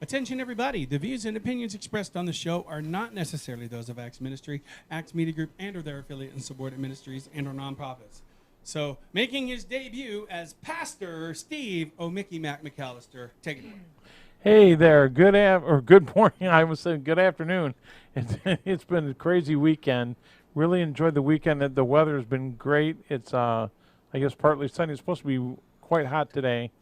Attention, everybody. The views and opinions expressed on the show are not necessarily those of Acts Ministry, Acts Media Group, and or their affiliate and subordinate ministries and or nonprofits. So, making his debut as Pastor Steve O'Mickey Mac McAllister. Take it away. Hey there. Good morning. I was saying good afternoon. It's been a crazy weekend. Really enjoyed the weekend. The weather has been great. It's, I guess, partly sunny. It's supposed to be quite hot today.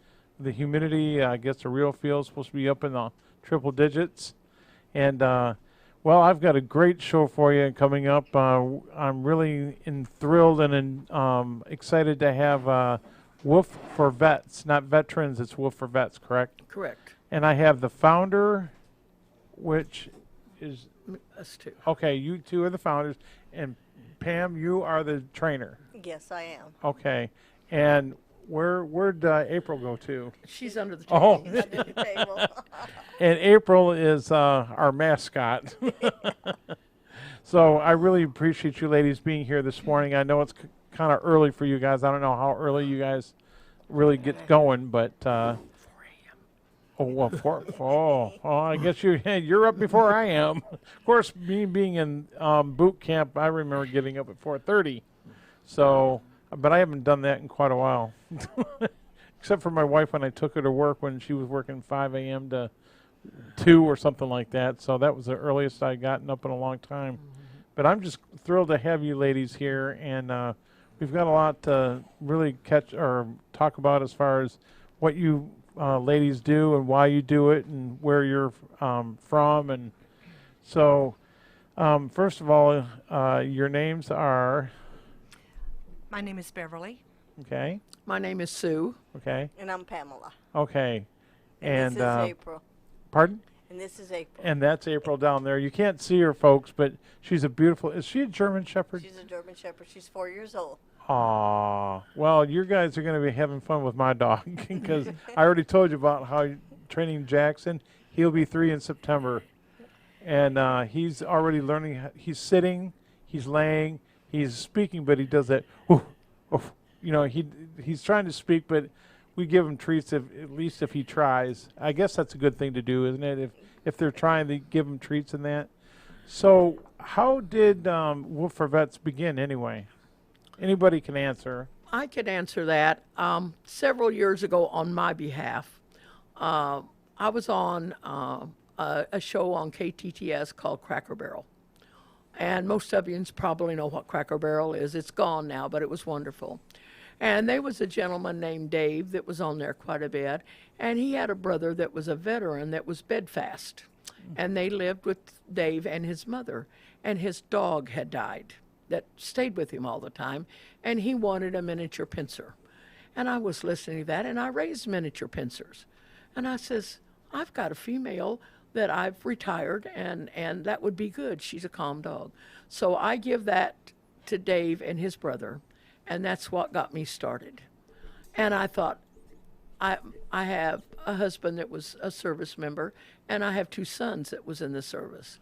The humidity, I guess the real feel is supposed to be up in the triple digits. And, well, I've got a great show for you coming up. I'm really thrilled and excited to have Wolf for Vets, not veterans, it's Wolf for Vets, correct? Correct. And I have the founder, which is... Us too. Okay, you two are the founders. And Pam, you are the trainer. Yes, I am. Okay. And where'd April go to? She's under the Oh. table. Under the table. And April is our mascot. So I really appreciate you ladies being here this morning. I know it's kind of early for you guys. I don't know how early you guys really get going, but 4 a.m. oh, well, I guess you're up before I am. Of course, me being in boot camp, I remember getting up at 4:30. So, but I haven't done that in quite a while. Except for my wife when I took her to work when she was working 5 a.m. to 2 or something like that. So that was the earliest I'd gotten up in a long time. But I'm just thrilled to have you ladies here, and we've got a lot to really catch or talk about as far as what you ladies do and why you do it and where you're from. And so, first of all, your names are... My name is Beverly. Okay. My name is Sue. Okay. And I'm Pamela. Okay. And this is April. Pardon? And this is April. And that's April down there. You can't see her, folks, but she's a beautiful... Is she a German Shepherd? She's a German Shepherd. She's 4 years old. Aw. Well, you guys are going to be having fun with my dog because I already told you about how training Jackson. He'll be 3 in September. And he's already learning. He's sitting, he's laying, he's speaking, but he does that. Oof, oof. You know, he's trying to speak, but we give him treats at least if he tries. I guess that's a good thing to do, isn't it? If they're trying to give him treats and that. So how did Wolf for Vets begin anyway? Anybody can answer. I could answer that. Several years ago on my behalf, I was on a show on KTTS called Cracker Barrel. And most of you probably know what Cracker Barrel is. It's gone now, but it was wonderful. And there was a gentleman named Dave that was on there quite a bit. And he had a brother that was a veteran that was bedfast. And they lived with Dave and his mother. And his dog had died that stayed with him all the time. And he wanted a miniature pincer. And I was listening to that, and I raised miniature pincers. And I says, I've got a female that I've retired, and that would be good. She's a calm dog. So I give that to Dave and his brother, and that's what got me started. And I thought, I have a husband that was a service member, and I have 2 sons that was in the service.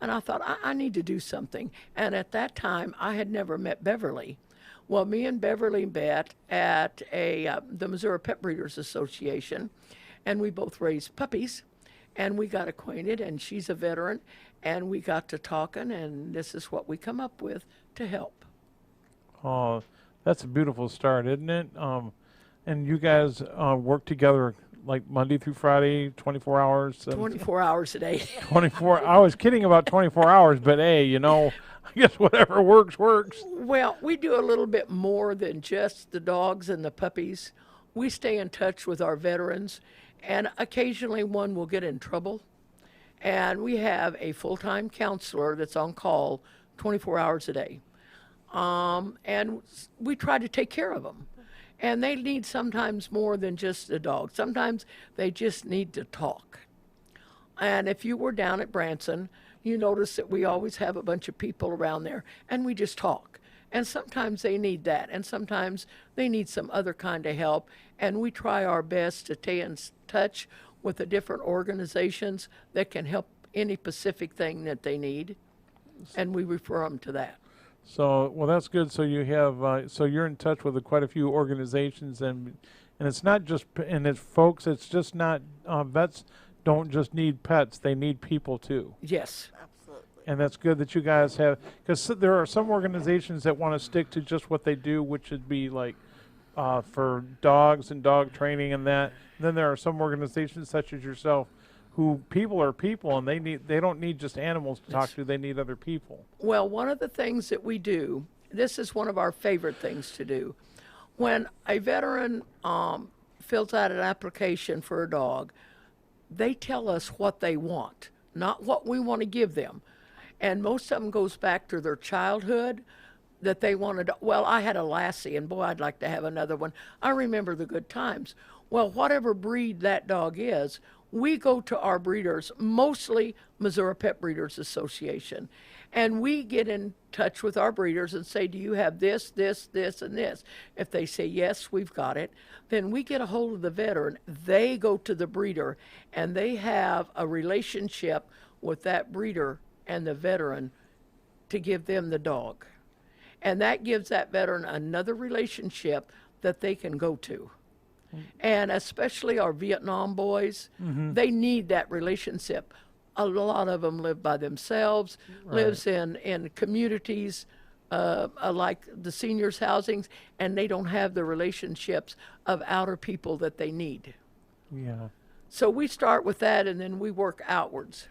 And I thought, I need to do something. And at that time, I had never met Beverly. Well, me and Beverly met at the Missouri Pet Breeders Association, and we both raised puppies. And we got acquainted, and she's a veteran, and we got to talking, and this is what we come up with to help. Oh, that's a beautiful start, isn't it? And you guys work together like Monday through Friday, 24 hours? 24 hours a day. 24. I was kidding about 24 hours, but hey, you know, I guess whatever works, works. Well, we do a little bit more than just the dogs and the puppies. We stay in touch with our veterans. And occasionally one will get in trouble. And we have a full-time counselor that's on call 24 hours a day. And we try to take care of them. And they need sometimes more than just a dog. Sometimes they just need to talk. And if you were down at Branson, you notice that we always have a bunch of people around there, and we just talk. And sometimes they need that, and sometimes they need some other kind of help. And we try our best to stay in touch with the different organizations that can help any specific thing that they need, and we refer them to that. So, well, that's good. So you have, so you're in touch with quite a few organizations, and it's not just, and it's folks, it's just not vets don't just need pets; they need people too. Yes. Absolutely. And that's good that you guys have, because there are some organizations that want to stick to just what they do, which would be like for dogs and dog training and that. And then there are some organizations such as yourself, who people are people, and they don't need just animals to talk to; they need other people. Well, one of the things that we do, this is one of our favorite things to do. When a veteran fills out an application for a dog, they tell us what they want, not what we want to give them. And most of them goes back to their childhood, that they wanted. Well, I had a Lassie, and boy, I'd like to have another one. I remember the good times. Well, whatever breed that dog is, we go to our breeders, mostly Missouri Pet Breeders Association, and we get in touch with our breeders and say, do you have this, this, this, and this? If they say, yes, we've got it, then we get a hold of the veteran. They go to the breeder, and they have a relationship with that breeder and the veteran to give them the dog. And that gives that veteran another relationship that they can go to. And especially our Vietnam boys, they need that relationship. A lot of them live by themselves, lives in communities like the seniors' housings, and they don't have the relationships of outer people that they need. Yeah. So we start with that, and then we work outwards.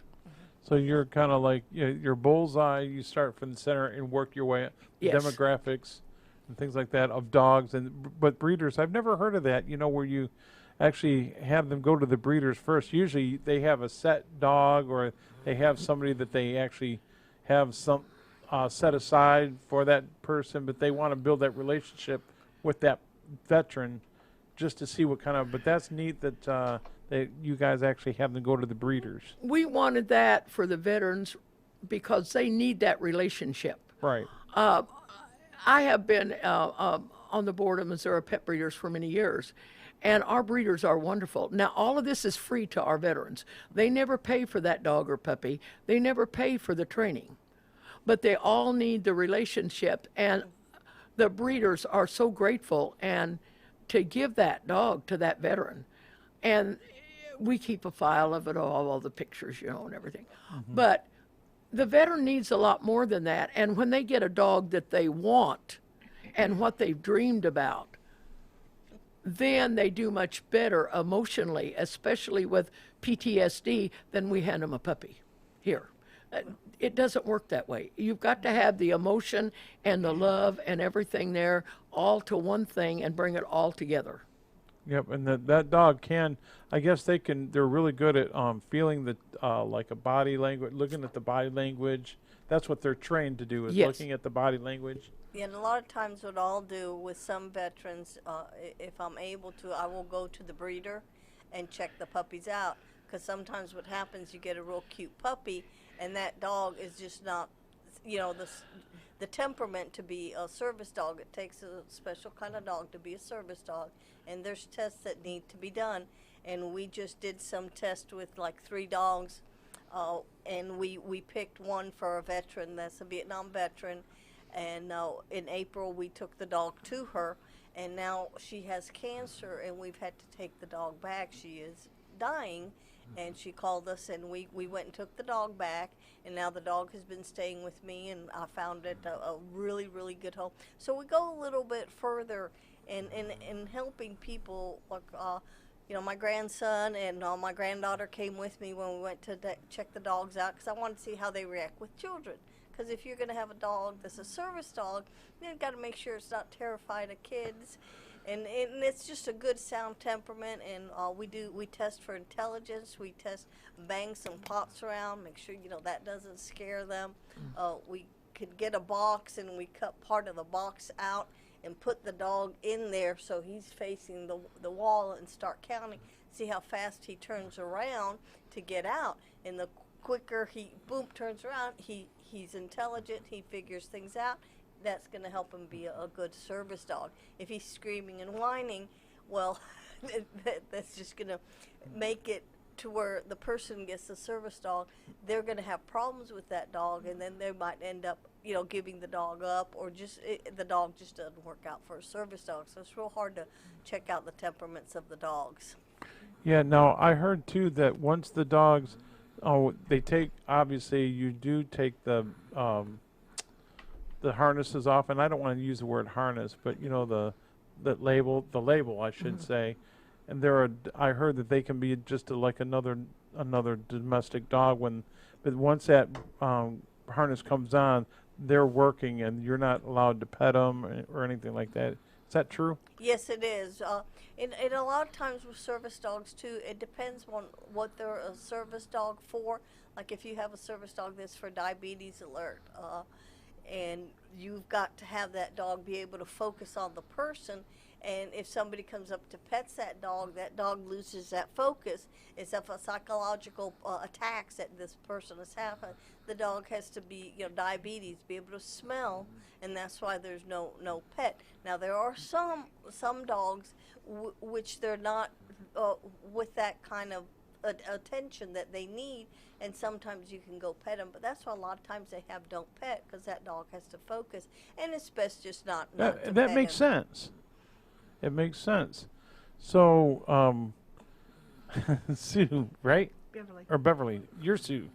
So you're kind of like your bullseye. You start from the center and work your way up. Yes. Demographics and things like that of dogs, but breeders. I've never heard of that. Where you actually have them go to the breeders first. Usually they have a set dog, or they have somebody that they actually have some set aside for that person, but they want to build that relationship with that veteran just to see what kind of. But that's neat that you guys actually have them go to the breeders. We wanted that for the veterans because they need that relationship. Right. I have been on the board of Missouri Pet Breeders for many years, and our breeders are wonderful. Now, all of this is free to our veterans. They never pay for that dog or puppy. They never pay for the training, but they all need the relationship, and the breeders are so grateful and to give that dog to that veteran. And we keep a file of it all the pictures, and everything. But the veteran needs a lot more than that. And when they get a dog that they want and what they've dreamed about, then they do much better emotionally, especially with PTSD, than we hand them a puppy here. It doesn't work that way. You've got to have the emotion and the love and everything there all to one thing and bring it all together. Yep, and that dog can. I guess they're really good at feeling the like a body language, looking at the body language. That's what they're trained to do, is Yes. looking at the body language. And a lot of times what I'll do with some veterans, if I'm able to, I will go to the breeder and check the puppies out. Because sometimes what happens, you get a real cute puppy, and that dog is just not, the temperament to be a service dog. It takes a special kind of dog to be a service dog. And there's tests that need to be done. And we just did some tests with like 3 dogs. And we picked one for a veteran that's a Vietnam veteran. And in April, we took the dog to her. And now she has cancer, and we've had to take the dog back. She is dying. And she called us, and we went and took the dog back, and now the dog has been staying with me, and I found it a really, really good home. So we go a little bit further in helping people. Like, my grandson and my granddaughter came with me when we went to check the dogs out, because I wanted to see how they react with children. Because if you're going to have a dog that's a service dog, you've got to make sure it's not terrified of kids. And it's just a good sound temperament, and we test for intelligence. We bang some pots around, make sure that doesn't scare them. We could get a box, and we cut part of the box out and put the dog in there so he's facing the wall, and start counting. See how fast he turns around to get out, and the quicker he turns around, he's intelligent. He figures things out. That's going to help him be a good service dog. If he's screaming and whining, well, that's just going to make it to where the person gets the service dog. They're going to have problems with that dog, and then they might end up giving the dog up, or the dog just doesn't work out for a service dog. So it's real hard to check out the temperaments of the dogs. Yeah, now I heard too that once the dogs, obviously you do take the harnesses off, and I don't want to use the word harness, but the label I should say, and I heard that they can be just like another domestic dog but once that harness comes on, they're working and you're not allowed to pet them or anything like that. Is that true? Yes, it is. And a lot of times with service dogs too, it depends on what they're a service dog for. Like if you have a service dog that's for diabetes alert, and you've got to have that dog be able to focus on the person. And if somebody comes up to pets that dog loses that focus. It's a psychological attacks that this person is having. The dog has to be, diabetes, be able to smell, and that's why there's no pet. Now there are some dogs which they're not with that kind of attention that they need, and sometimes you can go pet them, but that's why a lot of times they have don't pet, because that dog has to focus, and it's best just not to That pet makes him. sense. It makes sense. So, Sue, right? Beverly. Or Beverly, you're Sue.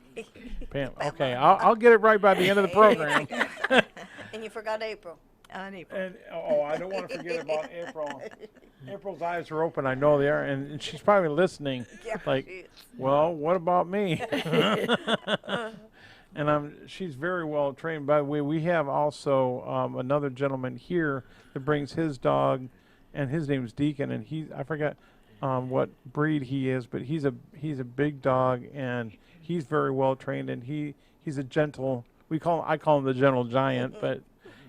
Pam. Okay, I'll get it right by the end of the program. And you forgot April. In April. And I don't want to forget about April. April's eyes are open. I know they are, and she's probably listening. Yeah, Like, she is. well, what about me? And she's very well trained. By the way, we have also another gentleman here that brings his dog, and his name's Deacon, and I forgot what breed he is, but he's a big dog, and he's very well trained, and he's a gentle. I call him the gentle giant, but.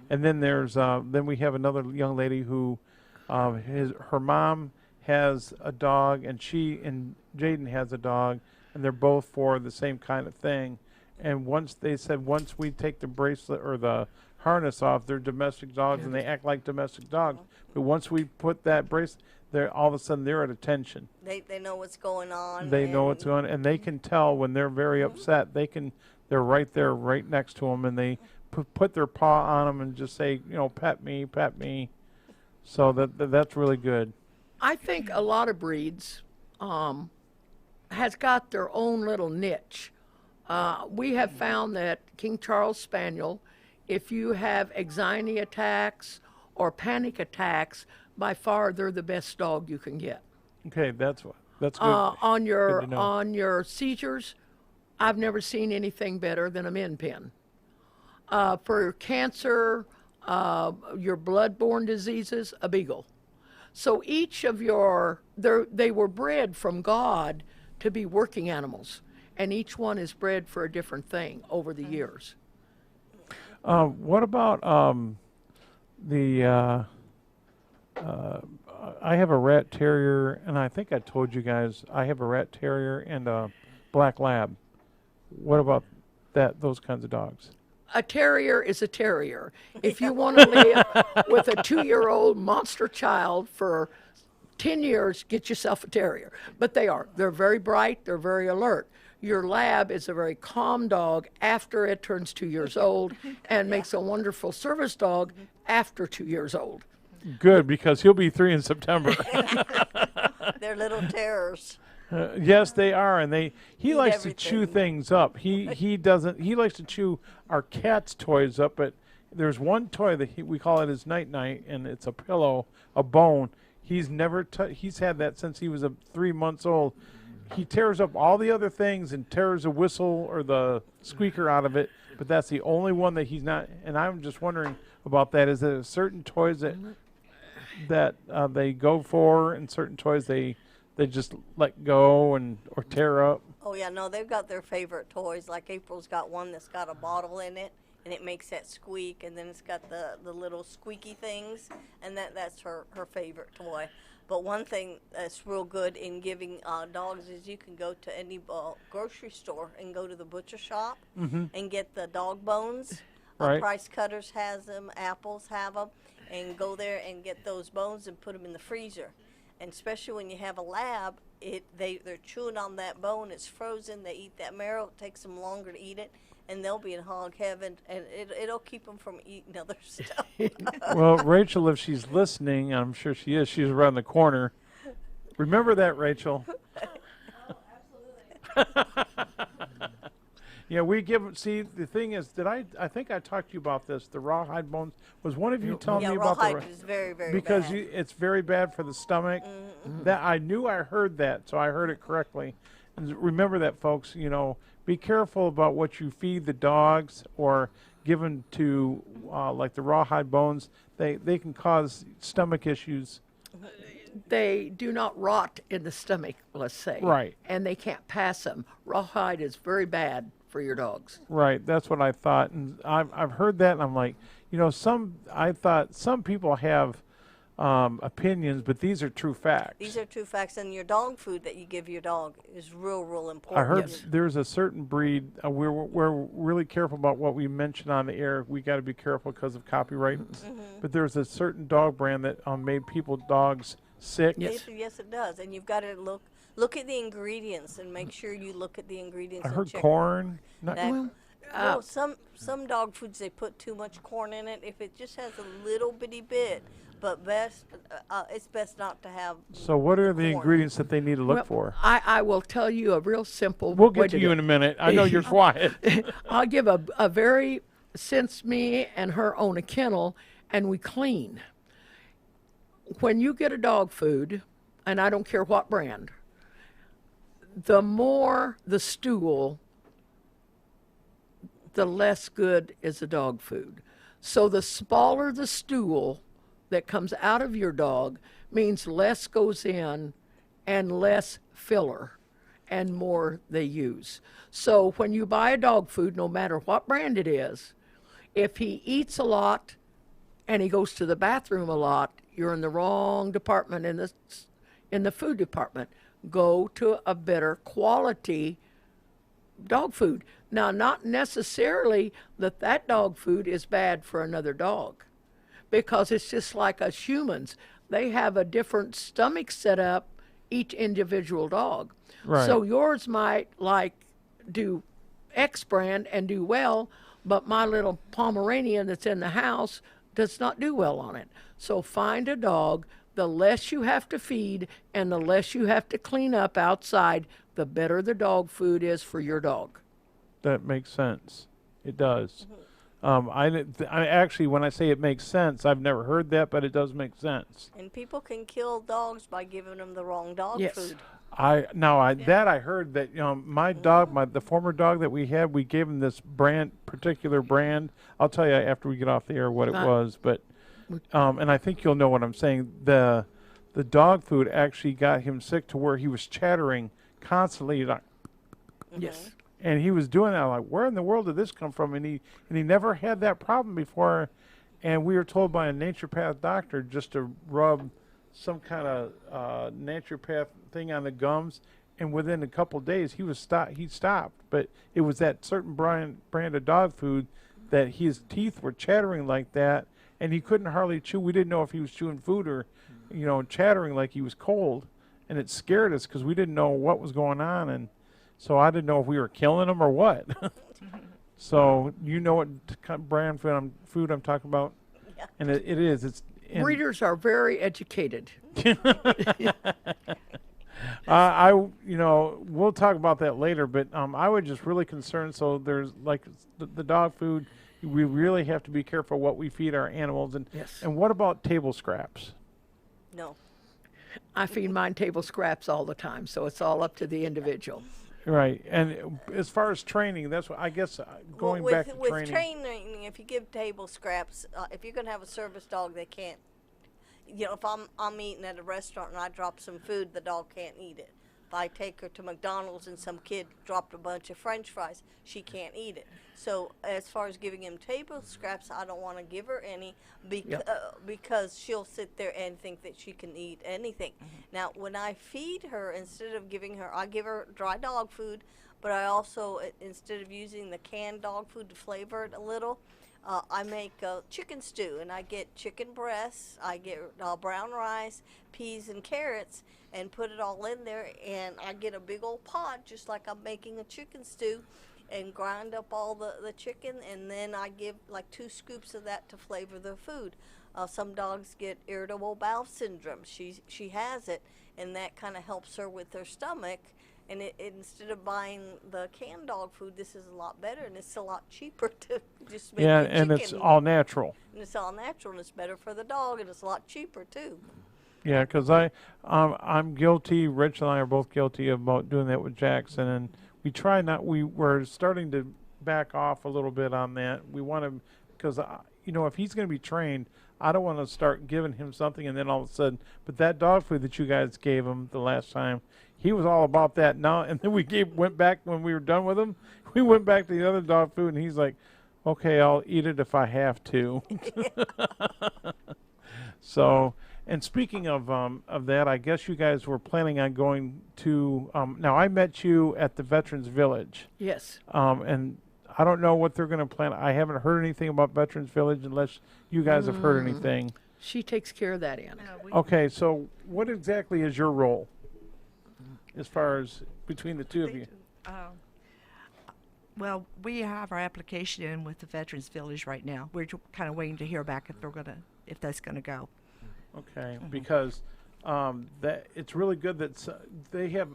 And then then we have another young lady who, her mom has a dog, and she and Jaden has a dog, and they're both for the same kind of thing. And once we take the bracelet or the harness off, they're domestic dogs, and they act like domestic dogs. But once we put that bracelet, all of a sudden they're at attention. They know what's going on. They know what's going on, and they can tell when they're very upset. They're right there, right next to them, and they put their paw on them and just say, pet me, pet me. So that's really good. I think a lot of breeds has got their own little niche. We have found that King Charles Spaniel, if you have anxiety attacks or panic attacks, by far they're the best dog you can get. Okay, that's good. On Good to know. your seizures, I've never seen anything better than a Min Pin. For cancer, your blood-borne diseases, a Beagle. So each of they were bred from God to be working animals, and each one is bred for a different thing over the years. What about I have a rat terrier, and I think I told you guys I have a rat terrier and a black lab. What about those kinds of dogs? A terrier is a terrier. If you want to live with a 2-year-old monster child for 10 years, get yourself a terrier. But they're very bright, they're very alert. Your lab is a very calm dog after it turns 2 years old, and makes a wonderful service dog after 2 years old. Good, because he'll be 3 in September. They're little terrors. Yes, they are, and he likes to chew everything. things up. He likes to chew our cat's toys up. But there's one toy that we call it his night, and it's a pillow, a bone. He's never he's had that since he was 3 months old. He tears up all the other things and tears a whistle or the squeaker out of it, but that's the only one that he's not. And I'm just wondering about that. Is there certain toys that they go for, and certain toys they just let go or tear up? Oh yeah, no, they've got their favorite toys. Like April's got one that's got a bottle in it, and it makes that squeak, and then it's got the little squeaky things, and that's her favorite toy. But one thing that's real good in giving dogs is you can go to any grocery store and go to the butcher shop and get the dog bones. Right. Price Cutters has them, Apples have them, and go there and get those bones and put them in the freezer. And especially when you have a lab, they're chewing on that bone. It's frozen. They eat that marrow. It takes them longer to eat it, and they'll be in hog heaven, and it'll keep them from eating other stuff. Well, Rachel, if she's listening, I'm sure she is. She's around the corner. Remember that, Rachel. Yeah, we give. See, the thing is, I think I talked to you about this. The rawhide bones. Was one of you telling Yeah, me about rawhide is very, very because bad. it's very bad for the stomach. That I knew I heard that, so I heard it correctly. And remember that, folks. You know, be careful about what you feed the dogs or give them to, like the rawhide bones. They can cause stomach issues. They do not rot in the stomach, let's say. Right. And they can't pass them. Rawhide is very bad for your dogs. Right, that's what I thought, and I've heard that, and I'm like, you know, I thought some people have opinions, but these are true facts. These are true facts, and your dog food that you give your dog is real I important. heard there's a certain breed. We're really careful about what we mention on the air. We got to be careful because of copyright. But there's a certain dog brand that made dogs sick. Yes. Yes, it does, and you've got to look at the ingredients and make sure you look at the ingredients. I and heard check corn. Not, that. No, some dog foods they put too much corn in it. If it just has a little bitty bit, but it's best not to have. so what are the corn. ingredients that they need to look Well, for? I will tell you a real simple We'll way get to you do in a minute. I know you're quiet. I'll give a very, since me and her own a kennel and we clean. When you get a dog food, and I don't care what brand, the more the stool, the less good is the dog food. So the smaller the stool that comes out of your dog means less goes in and less filler and more they use. So when you buy a dog food, no matter what brand it is, if he eats a lot and he goes to the bathroom a lot, you're in the wrong department in the food department. Go to a better quality dog food. Now, not necessarily that dog food is bad for another dog, because it's just like us humans. They have a different stomach setup, each individual dog. Right. So yours might do X brand and do well, but my little Pomeranian that's in the house does not do well on it. So find a dog. The less you have to feed and the less you have to clean up outside, the better the dog food is for your dog. That makes sense. It does. I actually, when I say it makes sense, I've never heard that, but it does make sense. And people can kill dogs by giving them the wrong dog Yes. food. I heard that my dog, the former dog that we had, we gave him this particular brand. I'll tell you after we get off the air what it was, but and I think you'll know what I'm saying. The dog food actually got him sick to where he was chattering constantly, like, Yes. and he was doing that. I'm like, where in the world did this come from? And he never had that problem before. And we were told by a naturopath doctor just to rub some kind of naturopath thing on the gums, and within a couple of days he stopped. But it was that certain brand of dog food that his teeth were chattering like that, and he couldn't hardly chew. We didn't know if he was chewing food or, chattering like he was cold, and it scared us because we didn't know what was going on, and so I didn't know if we were killing him or what. So you know what kind of brand food I'm talking about, Yeah. and it is. It's Breeders are very educated. we'll talk about that later, but I was just really concerned. So there's like the dog food. We really have to be careful what we feed our animals. And Yes. and what about table scraps? No. I feed mine table scraps all the time, so it's all up to the individual. Right. And as far as training, that's what I guess going with, back to with training. if you give table scraps, if you're gonna have a service dog, they can't. If I'm eating at a restaurant and I drop some food, the dog can't eat it. If I take her to McDonald's and some kid dropped a bunch of French fries, she can't eat it. So as far as giving him table scraps, I don't want to give her any because she'll sit there and think that she can eat anything. Now, when I feed her, instead of giving her, I give her dry dog food, but I also, instead of using the canned dog food to flavor it a little, I make chicken stew, and I get chicken breasts, I get brown rice, peas, and carrots, and put it all in there, and I get a big old pot, just like I'm making a chicken stew, and grind up all the chicken, and then I give like 2 scoops of that to flavor the food. Some dogs get irritable bowel syndrome. She has it, and that kind of helps her with her stomach. And instead of buying the canned dog food, this is a lot better, and it's a lot cheaper to just make Yeah, the and it's chicken. all natural. And it's all natural, and it's better for the dog, and it's a lot cheaper too. Yeah, because I'm guilty. Rich and I are both guilty about doing that with Jackson, and we try not. We're starting to back off a little bit on that. We want to, because if he's going to be trained, I don't want to start giving him something and then all of a sudden. But that dog food that you guys gave him the last time, he was all about that. Now and then went back when we were done with him. We went back to the other dog food, and he's like, "Okay, I'll eat it if I have to." So. And speaking of that, I guess you guys were planning on going to. Now I met you at the Veterans Village, Yes. and I don't know what they're going to plan. I haven't heard anything about Veterans Village unless you guys have heard anything. She takes care of that, Ann. Okay, so what exactly is your role, as far as between the two of you? Well, we have our application in with the Veterans Village right now. We're kind of waiting to hear back if that's gonna go. Okay, because that it's really good that they have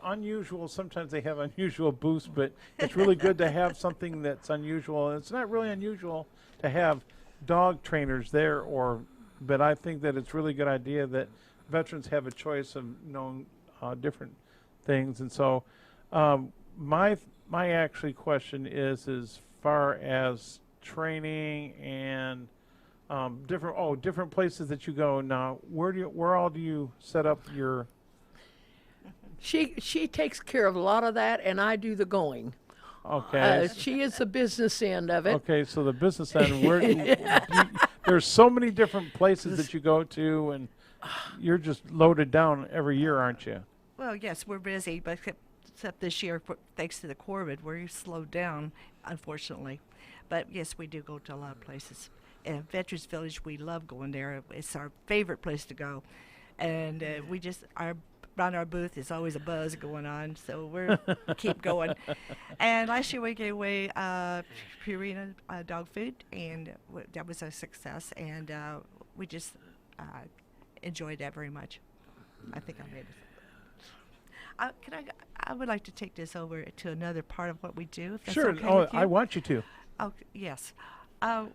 unusual. Sometimes they have unusual booths, but it's really good to have something that's unusual. And it's not really unusual to have dog trainers there, but I think that it's really good idea that veterans have a choice of knowing different things. And so, my actually question is as far as training and different places that you go now. Where all do you set up your? She takes care of a lot of that, and I do the going. Okay. She is the business end of it. Okay, so the business end. There's so many different places that you go to, and you're just loaded down every year, aren't you? Well, yes, we're busy, but except this year, thanks to the COVID, we're slowed down, unfortunately. But yes, we do go to a lot of places. Veterans Village, we love going there. It's our favorite place to go, and around our booth is always a buzz going on, so we're keep going. And last year we gave away Purina dog food, and that was a success, and we just enjoyed that very much. I think I made it. I would like to take this over to another part of what we do. If that's Sure. okay Oh, with you. I want you to. Oh, yes. A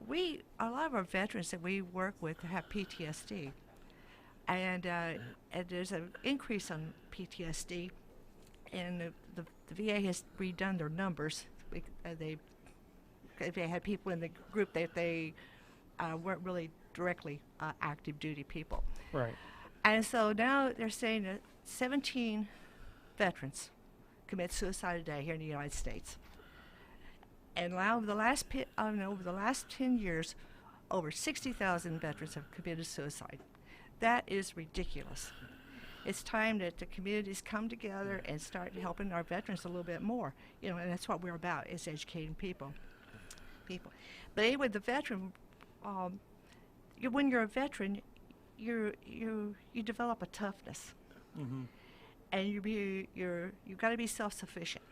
lot of our veterans that we work with have PTSD, and there's an increase on PTSD, and the VA has redone their numbers. They had people in the group that they weren't really directly active duty people, Right. and so now they're saying that 17 veterans commit suicide a day here in the United States. And now over the last 10 years, over 60,000 veterans have committed suicide. That is ridiculous. It's time that the communities come together and start helping our veterans a little bit more. And that's what we're about, is educating people. But anyway, the veteran, when you're a veteran, you develop a toughness, and you got to be self-sufficient.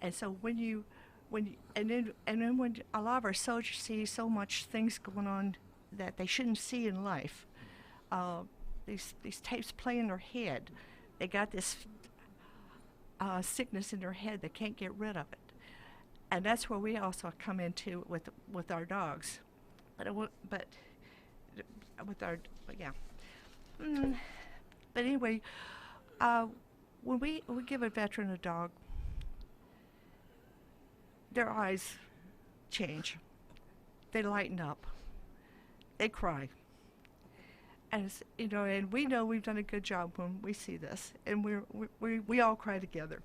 And so when a lot of our soldiers see so much things going on that they shouldn't see in life, these tapes play in their head. They got this sickness in their head. They can't get rid of it, and that's where we also come into with our dogs. But anyway, when we give a veteran a dog, their eyes change. They lighten up. They cry. And and we know we've done a good job when we see this, and we all cry together.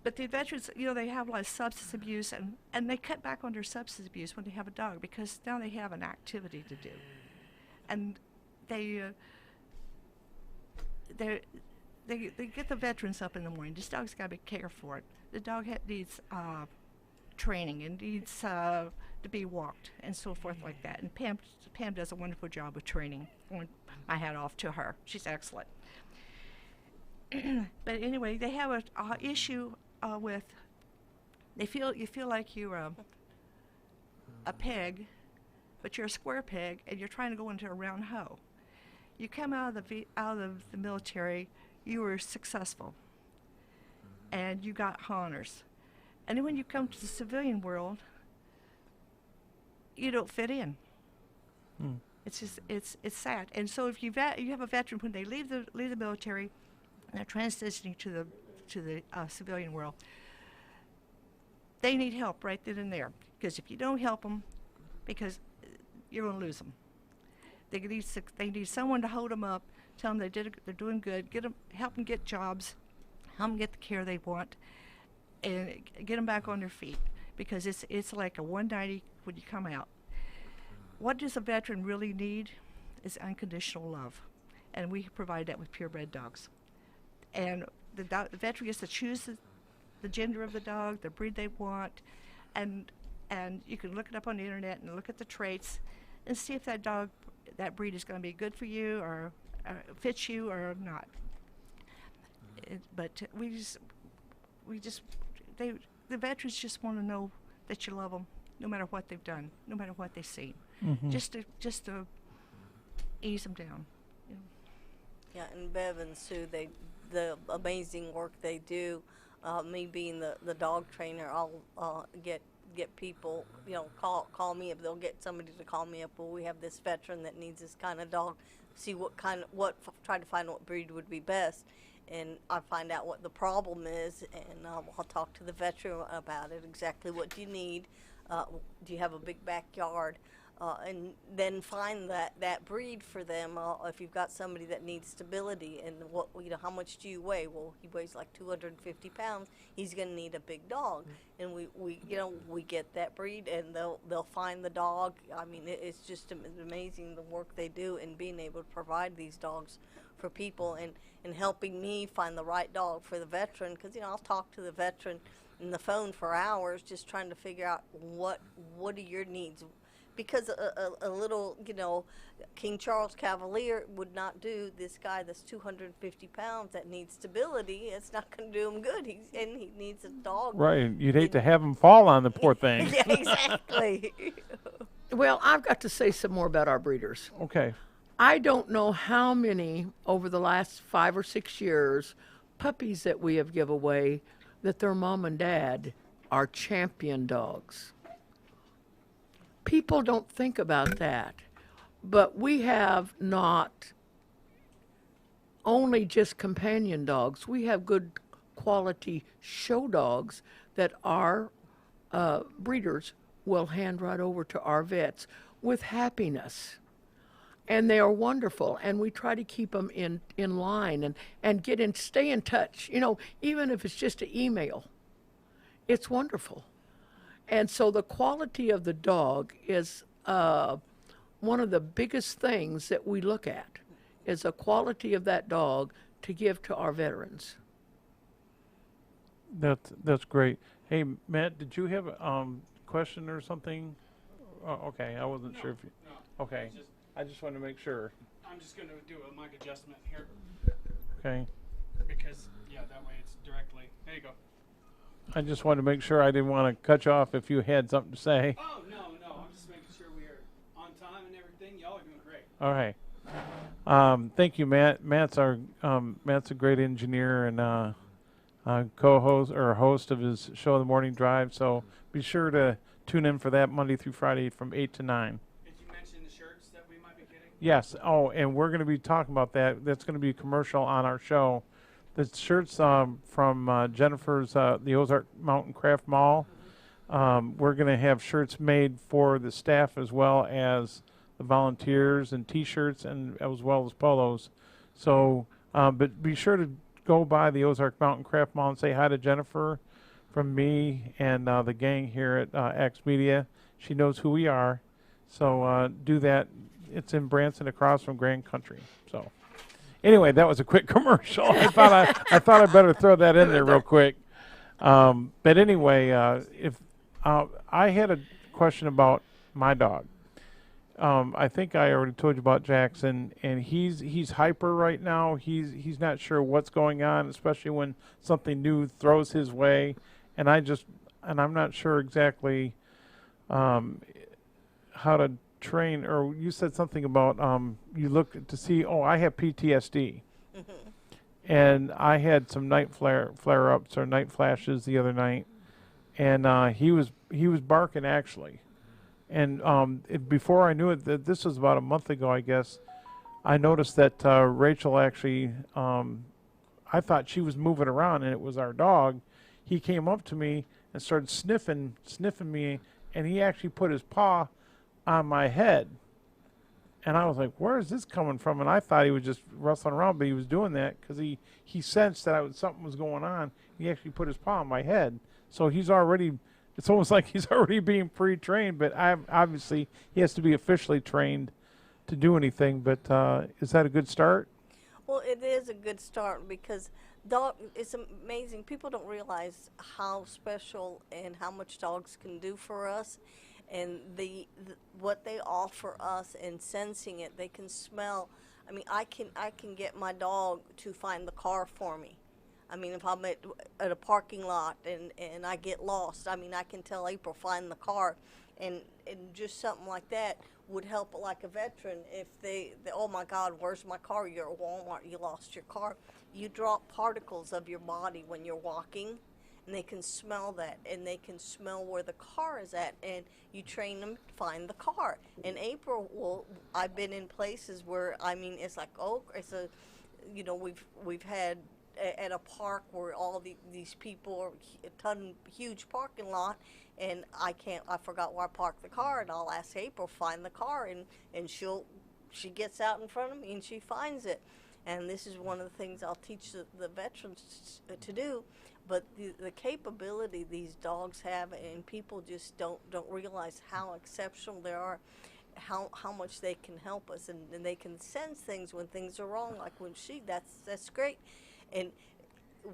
But the veterans, they have a lot of substance abuse, and they cut back on their substance abuse when they have a dog, because now they have an activity to do, and they get the veterans up in the morning. This dog's got to be cared for. The dog needs training and needs to be walked and so forth like that. And Pam does a wonderful job with training. I want my hat off to her. She's excellent. but anyway, they have a issue with. You feel like you're a peg, but you're a square peg, and you're trying to go into a round hole. You come out of the military, you were successful, and you got honors, and then when you come to the civilian world, you don't fit in. It's just it's sad. And so if you have a veteran when they leave the military, and they're transitioning to the civilian world, they need help right then and there. Because if you don't help them, because you're going to lose them. They need someone to hold them up, tell them they're doing good, help them get jobs, help them get the care they want, and get them back on their feet. Because it's like a 190 when you come out. What does a veteran really need is unconditional love, and we provide that with purebred dogs. And the veteran gets to choose the gender of the dog, the breed they want, and you can look it up on the internet and look at the traits and see if that breed is going to be good for you or fits you or not. But the veterans just want to know that you love them, no matter what they've done, no matter what they've seen, just to ease them down. You know. Yeah, and Bev and Sue, the amazing work they do. Me being the dog trainer, I'll get people, call me up. They'll get somebody to call me up. Well, we have this veteran that needs this kind of dog. See try to find what breed would be best, and I find out what the problem is, and I'll talk to the veteran about it. Exactly what do you need? Do you have a big backyard? And then find that breed for them. If you've got somebody that needs stability, and how much do you weigh? Well, he weighs like 250 pounds. He's going to need a big dog, and we get that breed, and they'll find the dog. I mean, it's just amazing the work they do in being able to provide these dogs for people, and helping me find the right dog for the veteran. Because I'll talk to the veteran on the phone for hours, just trying to figure out what are your needs. Because a little, King Charles Cavalier would not do this guy that's 250 pounds that needs stability. It's not going to do him good. He needs a dog. Right. You'd hate to have him fall on the poor thing. Yeah, exactly. Well, I've got to say some more about our breeders. Okay. I don't know how many over the last 5 or 6 years puppies that we have given away that their mom and dad are champion dogs. People don't think about that, but we have not only just companion dogs. We have good quality show dogs that our breeders will hand right over to our vets with happiness. And they are wonderful, and we try to keep them in line and stay in touch. Even if it's just an email, it's wonderful. And so the quality of the dog is one of the biggest things that we look at, is the quality of that dog to give to our veterans. That's great. Hey, Matt, did you have a question or something? Oh, okay, I wasn't sure if you. No. Okay, I just wanted to make sure. I'm just going to do a mic adjustment here. Okay. Because, that way it's directly. There you go. I just wanted to make sure. I didn't want to cut you off if you had something to say. Oh, no. I'm just making sure we are on time and everything. Y'all are doing great. All right. Thank you, Matt. Matt's a great engineer and co-host or host of his show, The Morning Drive. So be sure to tune in for that Monday through Friday from 8 to 9. Did you mention the shirts that we might be getting? Yes. Oh, and we're going to be talking about that. That's going to be a commercial on our show. The shirts from Jennifer's, the Ozark Mountain Craft Mall. We're going to have shirts made for the staff as well as the volunteers, and T-shirts, and as well as polos. So, but be sure to go by the Ozark Mountain Craft Mall and say hi to Jennifer from me and the gang here at Axe Media. She knows who we are. So do that. It's in Branson across from Grand Country. So. Anyway, that was a quick commercial. I thought I'd better throw that in there real quick. But anyway, if I had a question about my dog. I think I already told you about Jackson, and he's hyper right now. He's not sure what's going on, especially when something new throws his way, and I'm not sure exactly how to train. Or you said something about you look to see. Oh, I have PTSD, and I had some night flare ups or night flashes the other night, and he was barking actually. And before I knew it, this was about a month ago, I guess, I noticed that Rachel actually, I thought she was moving around, and it was our dog. He came up to me and started sniffing me, and he actually put his paw on my head. And I was like, where is this coming from? And I thought he was just rustling around, but he was doing that because he sensed that something was going on. He actually put his paw on my head. So he's already... It's almost like he's already being pre-trained, but obviously he has to be officially trained to do anything. But is that a good start? Well, it is a good start because it's amazing. People don't realize how special and how much dogs can do for us, and what they offer us and sensing it. They can smell. I mean, I can get my dog to find the car for me. I mean, if I'm at a parking lot and I get lost, I mean, I can tell April, find the car. And just something like that would help like a veteran if they, oh my God, where's my car? You're at Walmart, you lost your car. You drop particles of your body when you're walking, and they can smell that, and they can smell where the car is at, and you train them to find the car. And April, I've been in places where, I mean, it's like, oh, it's a, you know, we've had, at a park where all these people are huge parking lot, and I forgot where I parked the car, and I'll ask April, find the car, and she gets out in front of me and she finds it. And this is one of the things I'll teach the veterans to do. But the capability these dogs have, and people just don't realize how exceptional they are, how much they can help us, and they can sense things when things are wrong, like when that's great. And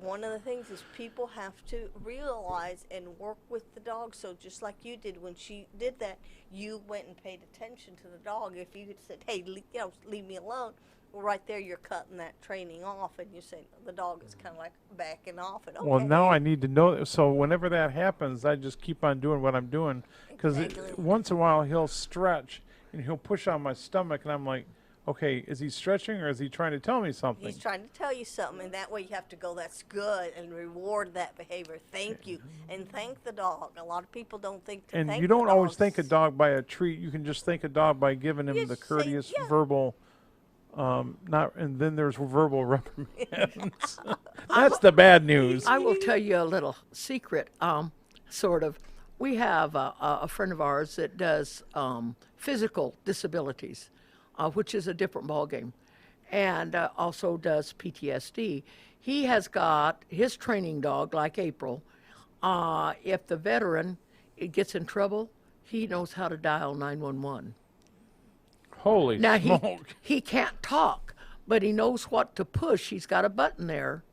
one of the things is people have to realize and work with the dog. So just like you did when she did that, you went and paid attention to the dog. If you had said, hey, leave me alone, well, right there you're cutting that training off, and you say the dog is kind of like backing off. And okay. Well, now I need to know. So whenever that happens, I just keep on doing what I'm doing, because Exactly. once in a while he'll stretch and he'll push on my stomach, and I'm like, okay, is he stretching or is he trying to tell me something? He's trying to tell you something, and that way you have to go, that's good, and reward that behavior. Thank you, and thank the dog. A lot of people don't think to And thank you don't the always dogs. thank a dog by a treat. You can just thank a dog by giving him You the say, courteous yeah. verbal, and then there's verbal reprimands. That's the bad news. I will tell you a little secret, sort of. We have a friend of ours that does physical disabilities, which is a different ballgame, and also does PTSD. He has got his training dog, like April. If the veteran gets in trouble, he knows how to dial 911. Holy Now, smoke. he can't talk, but he knows what to push. He's got a button there,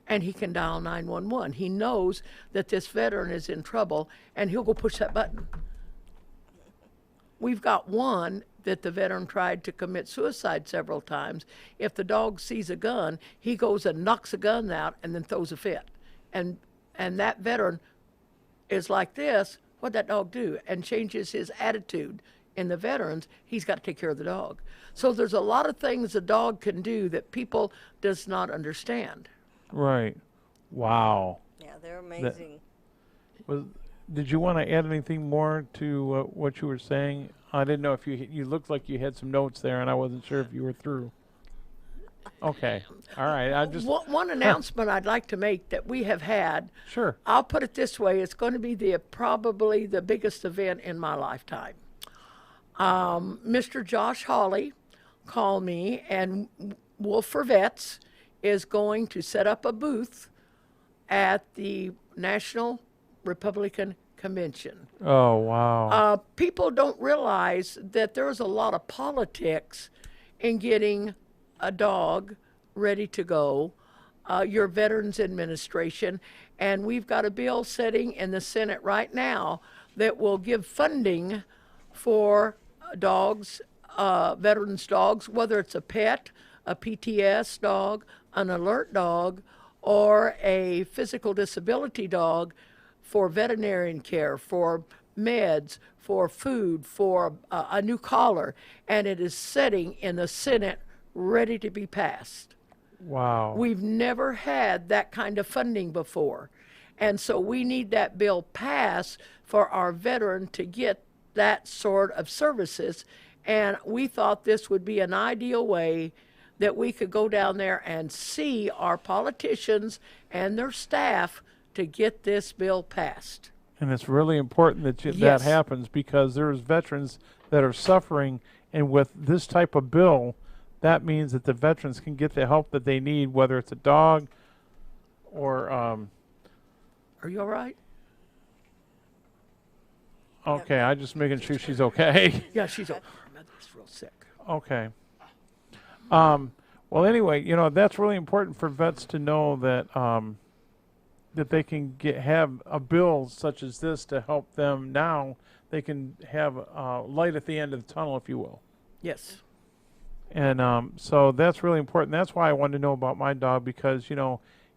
and he can dial 911. He knows that this veteran is in trouble, and he'll go push that button. We've got one that the veteran tried to commit suicide several times. If the dog sees a gun, he goes and knocks the gun out and then throws a fit. And that veteran is like this, what'd that dog do? And changes his attitude. In the veterans, he's got to take care of the dog. So there's a lot of things a dog can do that people does not understand. Right. Wow. Yeah, they're amazing. Did you want to add anything more to what you were saying? I didn't know if you looked like you had some notes there, and I wasn't sure if you were through. Okay. All right. I just One announcement I'd like to make that we have had, sure. I'll put it this way, it's going to be probably the biggest event in my lifetime. Mr. Josh Hawley called me, and Wolf for Vets is going to set up a booth at the National Republican Convention. Oh wow. People don't realize that there's a lot of politics in getting a dog ready to go, your Veterans Administration, and we've got a bill sitting in the Senate right now that will give funding for dogs, veterans' dogs, whether it's a pet, a PTS dog, an alert dog, or a physical disability dog, for veterinarian care, for meds, for food, for a new collar, and it is sitting in the Senate ready to be passed. Wow. We've never had that kind of funding before. And so we need that bill passed for our veteran to get that sort of services. And we thought this would be an ideal way that we could go down there and see our politicians and their staff to get this bill passed. And it's really important that that Yes. happens, because there's veterans that are suffering, and with this type of bill, that means that the veterans can get the help that they need, whether it's a dog or Are you all right? okay, I'm just making sure she's okay. Yeah, she's okay. Her mother's real sick. Okay. Well, anyway, that's really important for vets to know that that they can have a bill such as this to help them now. They can have light at the end of the tunnel, if you will. Yes. And so that's really important. That's why I wanted to know about my dog, because,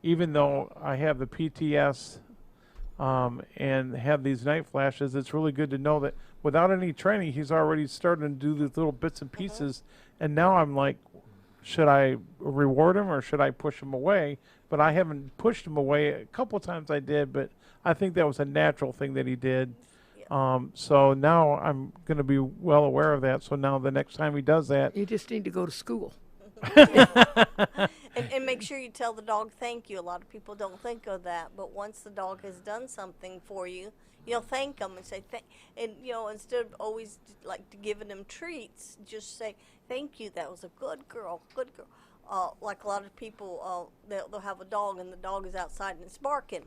even though I have the PTS and have these night flashes, it's really good to know that without any training, he's already starting to do these little bits and pieces. And now I'm like, should I reward him or should I push him away? But I haven't pushed him away. A couple of times I did, but I think that was a natural thing that he did. So now I'm going to be well aware of that. So now the next time he does that, You just need to go to school. And make sure you tell the dog thank you. A lot of people don't think of that, but once the dog has done something for you, thank them and say instead of always giving them treats, just say thank you. That was a good girl, good girl. Like a lot of people, they'll have a dog and the dog is outside and it's barking.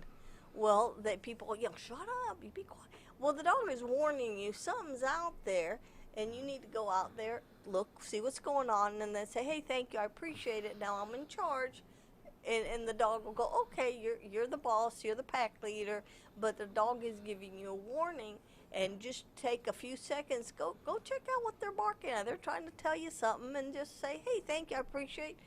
Well, people shut up, you be quiet. Well, the dog is warning you something's out there, and you need to go out there, look, see what's going on, and then say, hey, thank you, I appreciate it, now I'm in charge. And the dog will go, okay, you're the boss, you're the pack leader, but the dog is giving you a warning, and just take a few seconds, go check out what they're barking at. They're trying to tell you something, and just say, hey, thank you, I appreciate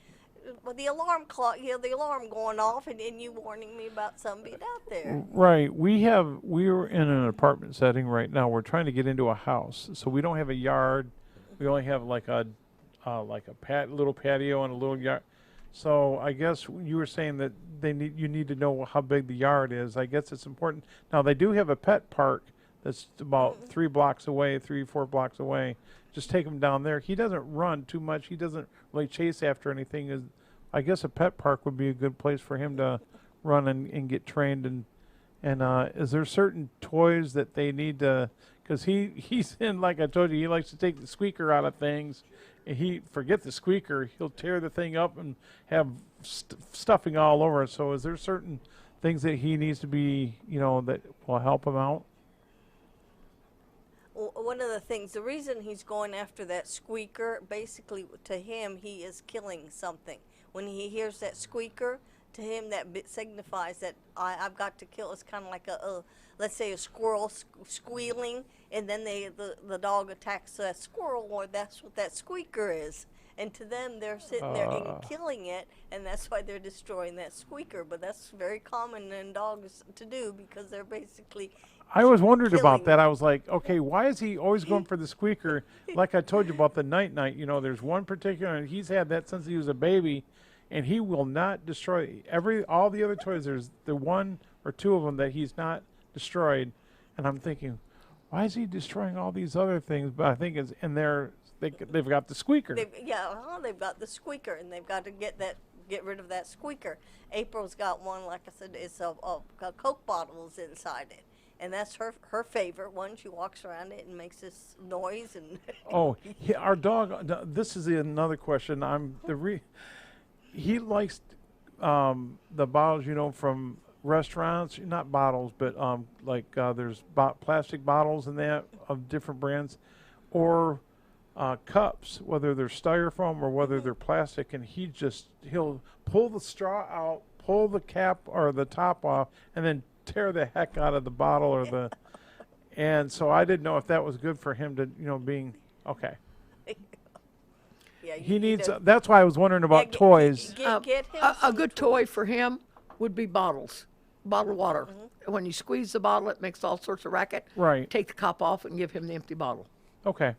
the alarm clock, the alarm going off, and you warning me about something being out there. right, we're in an apartment setting right now. We're trying to get into a house, so we don't have a yard. We only have like a little patio and a little yard. So I guess you were saying that you need to know how big the yard is. I guess it's important. Now they do have a pet park that's about 4 blocks away. Just take him down there. He doesn't run too much. He doesn't really chase after anything. I guess a pet park would be a good place for him to run and get trained. And is there certain toys that they need to? Because he's in, like I told you, he likes to take the squeaker out of things. And forget the squeaker, he'll tear the thing up and have stuffing all over it. So is there certain things that he needs to be, that will help him out? One of the things, the reason he's going after that squeaker, basically to him, he is killing something. When he hears that squeaker, to him that signifies that I've got to kill. It's kind of like let's say a squirrel squealing, and then the dog attacks that squirrel, or that's what that squeaker is. And to them, they're sitting there and killing it, and that's why they're destroying that squeaker. But that's very common in dogs to do, because they're basically I was wondering about killing. that. I was like, okay, why is he always going for the squeaker? Like I told you about the night, there's one particular, and he's had that since he was a baby, and he will not destroy all the other toys. There's the 1 or 2 of them that he's not destroyed, and I'm thinking, why is he destroying all these other things? But I think it's in there. They've got the squeaker. They've got the squeaker, and they've got to get rid of that squeaker. April's got one, like I said, it's a Coke bottle is inside it. And that's her favorite one. She walks around it and makes this noise. And Oh, our dog. This is another question. He likes the bottles, from restaurants. Not bottles, but there's plastic bottles and that of different brands, or cups, whether they're styrofoam or whether they're plastic. And he'll pull the straw out, pull the cap or the top off, and then tear the heck out of the bottle and so I didn't know if that was good for him to being Okay. Yeah, He needs. know- That's why I was wondering about toys. Get him A some good toy for him would be bottles, bottled water. When you squeeze the bottle, it makes all sorts of racket. Right. Take the top off and give him the empty bottle. Okay.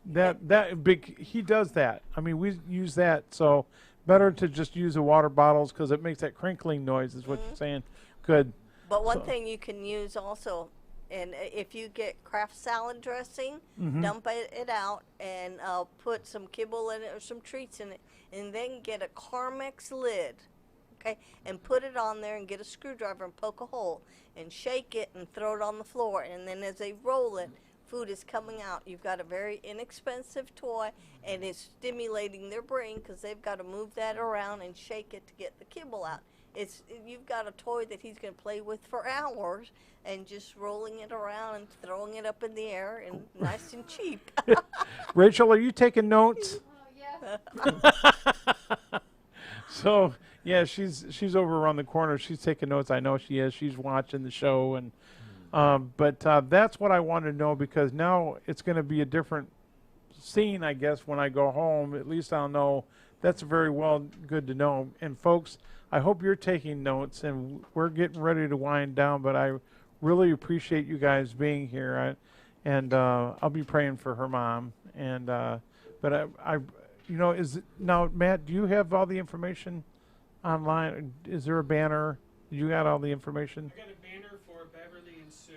That big. He does that. I mean, we use that. So better to just use the water bottles because it makes that crinkling noise. Is what you're saying. Good. But one thing you can use also, and if you get Kraft salad dressing, dump it out and put some kibble in it or some treats in it, and then get a Carmex lid, okay, and put it on there and get a screwdriver and poke a hole and shake it and throw it on the floor, and then as they roll it, food is coming out. You've got a very inexpensive toy, and it's stimulating their brain because they've got to move that around and shake it to get the kibble out. You've got a toy that he's going to play with for hours, and just rolling it around and throwing it up in the air and nice and cheap. Rachel, are you taking notes? So yeah, she's over around the corner. She's taking notes. I know she is. She's watching the show, and but that's what I wanted to know because now it's going to be a different scene, I guess, when I go home. At least I'll know. That's very good to know. And folks, I hope you're taking notes, and we're getting ready to wind down. But I really appreciate you guys being here, and I'll be praying for her mom. And but I now Matt, do you have all the information online? Is there a banner? You got all the information? I got a banner for Beverly and Sue.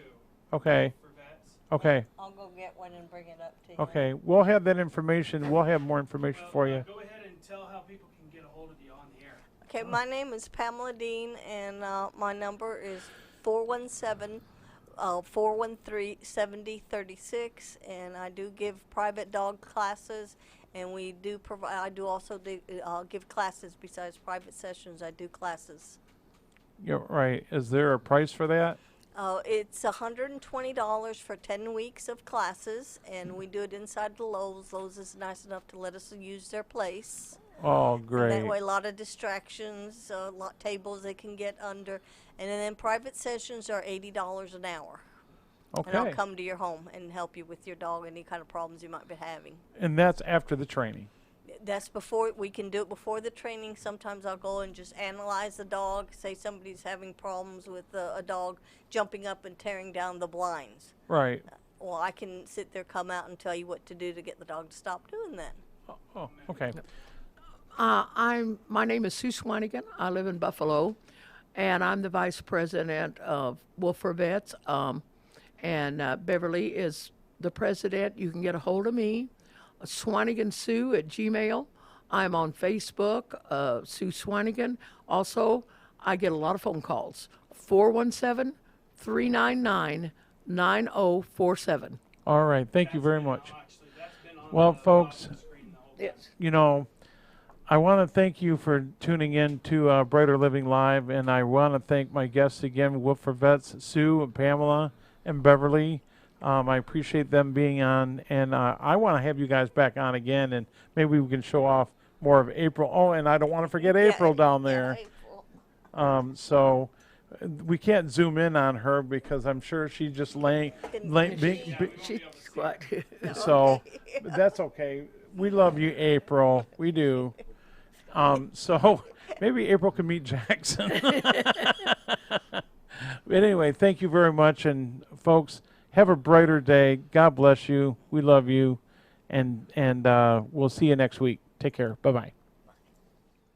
Okay. For vets. Okay. I'll go get one and bring it up to you. Okay. We'll have that information. We'll have more information for you. Go ahead and tell how people can get a hold of you on the air. Okay, my name is Pamela Dean, and my number is 417-413-7036, and I do give private dog classes, and we do provide. I do also give classes besides private sessions. I do classes. Yeah, right. Is there a price for that? It's $120 for 10 weeks of classes, and we do it inside the Lowe's. Lowe's is nice enough to let us use their place. Oh, And great. that way, a lot of distractions, a lot tables they can get under, and then private sessions are $80 an hour. And I'll Okay. come to your home and help you with your dog, any kind of problems you might be having. And that's after the training. That's before, we can do it before the training. Sometimes I'll go and just analyze the dog. Say somebody's having problems with a dog jumping up and tearing down the blinds. Right. Well, I can sit there, come out, and tell you what to do to get the dog to stop doing that. Oh, okay. My name is Sue Swanigan. I live in Buffalo, and I'm the vice president of Wolf for Vets. And Beverly is the president. You can get a hold of me, SwaniganSue@gmail. I'm on Facebook, Sue Swanigan. Also, I get a lot of phone calls. 417-399-9047. All right. Thank you very much. Actually, that's been on Well, the folks, bottom screen the whole Yes. you know, I want to thank you for tuning in to Brighter Living Live, and I want to thank my guests again, Wolf for Vets, Sue and Pamela and Beverly. I appreciate them being on, and I want to have you guys back on again, and maybe we can show off more of April. Oh, and I don't want to forget April down there. April. So we can't zoom in on her because I'm sure she's just laying She's what? so that's okay. We love you, April. We do. So maybe April can meet Jackson. But anyway, thank you very much. And folks, have a brighter day. God bless you. We love you. And we'll see you next week. Take care. Bye-bye.